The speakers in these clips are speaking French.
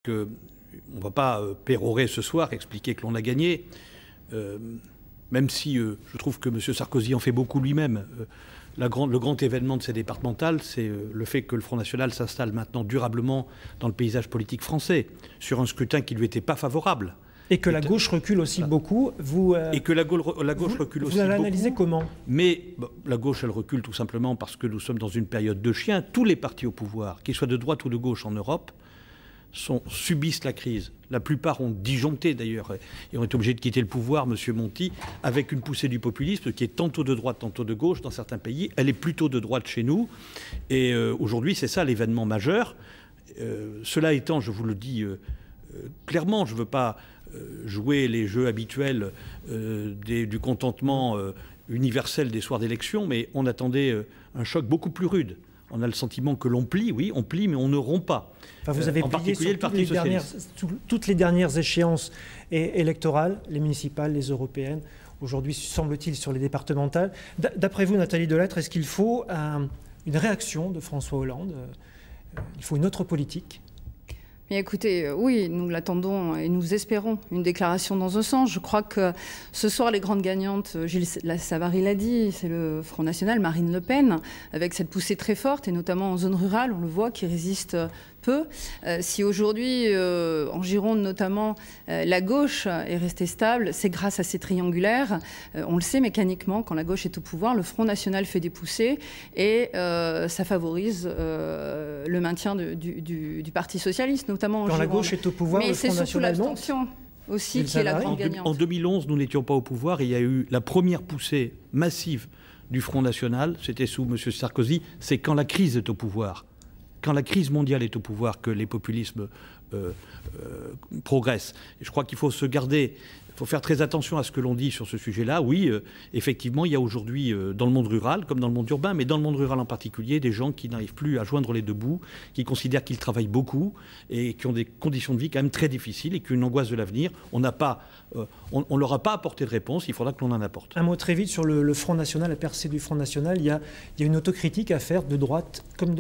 On ne va pas pérorer ce soir, expliquer que l'on a gagné, même si je trouve que M. Sarkozy en fait beaucoup lui-même. Le grand événement de ces départementales, c'est le fait que le Front National s'installe maintenant durablement dans le paysage politique français, sur un scrutin qui ne lui était pas favorable. Et que la gauche recule aussi beaucoup. Et que la gauche recule aussi beaucoup. Vous l'analysez comment? Mais la gauche, elle recule tout simplement parce que nous sommes dans une période de chien. Tous les partis au pouvoir, qu'ils soient de droite ou de gauche en Europe, subissent la crise. La plupart ont disjoncté d'ailleurs et ont été obligés de quitter le pouvoir, M. Monti, avec une poussée du populisme qui est tantôt de droite, tantôt de gauche dans certains pays. Elle est plutôt de droite chez nous. Et aujourd'hui, c'est ça l'événement majeur. Cela étant, je vous le dis clairement, je ne veux pas jouer les jeux habituels du contentement universel des soirs d'élection, mais on attendait un choc beaucoup plus rude. On a le sentiment que l'on plie, oui, on plie, mais on ne rompt pas. Enfin, vous avez plié sur toutes les dernières échéances électorales, les municipales, les européennes, aujourd'hui, semble-t-il, sur les départementales. D'après vous, Nathalie Delattre, est-ce qu'il faut une réaction de François Hollande? Il faut une autre politique? Mais écoutez, oui, nous l'attendons et nous espérons une déclaration dans ce sens. Je crois que ce soir, les grandes gagnantes, Gilles Savary l'a dit, c'est le Front National, Marine Le Pen, avec cette poussée très forte, et notamment en zone rurale, on le voit, qui résiste peu. Si aujourd'hui, en Gironde notamment, la gauche est restée stable, c'est grâce à ces triangulaires. On le sait mécaniquement, quand la gauche est au pouvoir, le Front National fait des poussées et ça favorise le maintien du Parti Socialiste, notamment en Gironde. Quand la gauche est au pouvoir, le Front National monte. Mais c'est surtout l'abstention aussi qui est la grande gagnante. En 2011, nous n'étions pas au pouvoir et il y a eu la première poussée massive du Front National, c'était sous M. Sarkozy, c'est quand la crise est au pouvoir. Quand la crise mondiale est au pouvoir, que les populismes progressent. Et je crois qu'il faut se garder, il faut faire très attention à ce que l'on dit sur ce sujet-là. Oui, effectivement, il y a aujourd'hui, dans le monde rural, comme dans le monde urbain, mais dans le monde rural en particulier, des gens qui n'arrivent plus à joindre les deux bouts, qui considèrent qu'ils travaillent beaucoup et qui ont des conditions de vie quand même très difficiles et qu'une angoisse de l'avenir, on ne leur a pas apporté de réponse, il faudra que l'on en apporte. Un mot très vite sur le Front National, la percée du Front National. Il y a une autocritique à faire de droite, comme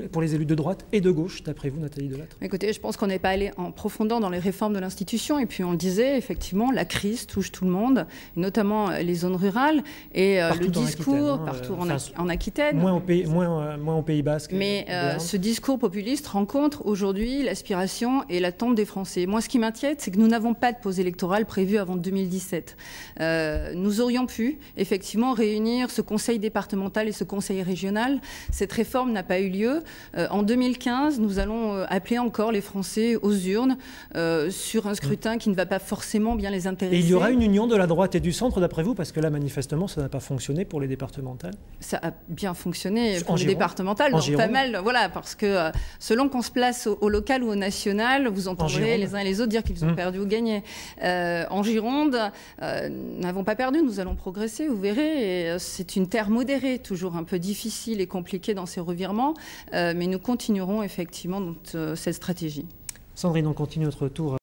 pour les élus de droite et de gauche, d'après vous, Nathalie Delattre? Écoutez, je pense qu'on n'est pas allé en profondeur dans les réformes de l'institution. Et puis on le disait, effectivement, la crise touche tout le monde, notamment les zones rurales. Et le discours, partout en Aquitaine. Moins au Pays Basque. Mais ce discours populiste rencontre aujourd'hui l'aspiration et l'attente des Français. Moi, ce qui m'inquiète, c'est que nous n'avons pas de pause électorale prévue avant 2017. Nous aurions pu, effectivement, réunir ce conseil départemental et ce conseil régional. Cette réforme n'a pas eu lieu. En 2015, nous allons appeler encore les Français aux urnes sur un scrutin qui ne va pas forcément bien les intéresser. Et il y aura une union de la droite et du centre, d'après vous? Parce que là, manifestement, ça n'a pas fonctionné pour les départementales. Ça a bien fonctionné pour les départementales, donc pas mal. Voilà, parce que selon qu'on se place au local ou au national, vous entendrez les uns et les autres dire qu'ils ont perdu ou gagné. En Gironde, nous n'avons pas perdu, nous allons progresser, vous verrez. C'est une terre modérée, toujours un peu difficile et compliquée dans ses revirements, mais nous continuerons effectivement dans cette stratégie. Sandrine, on continue notre tour.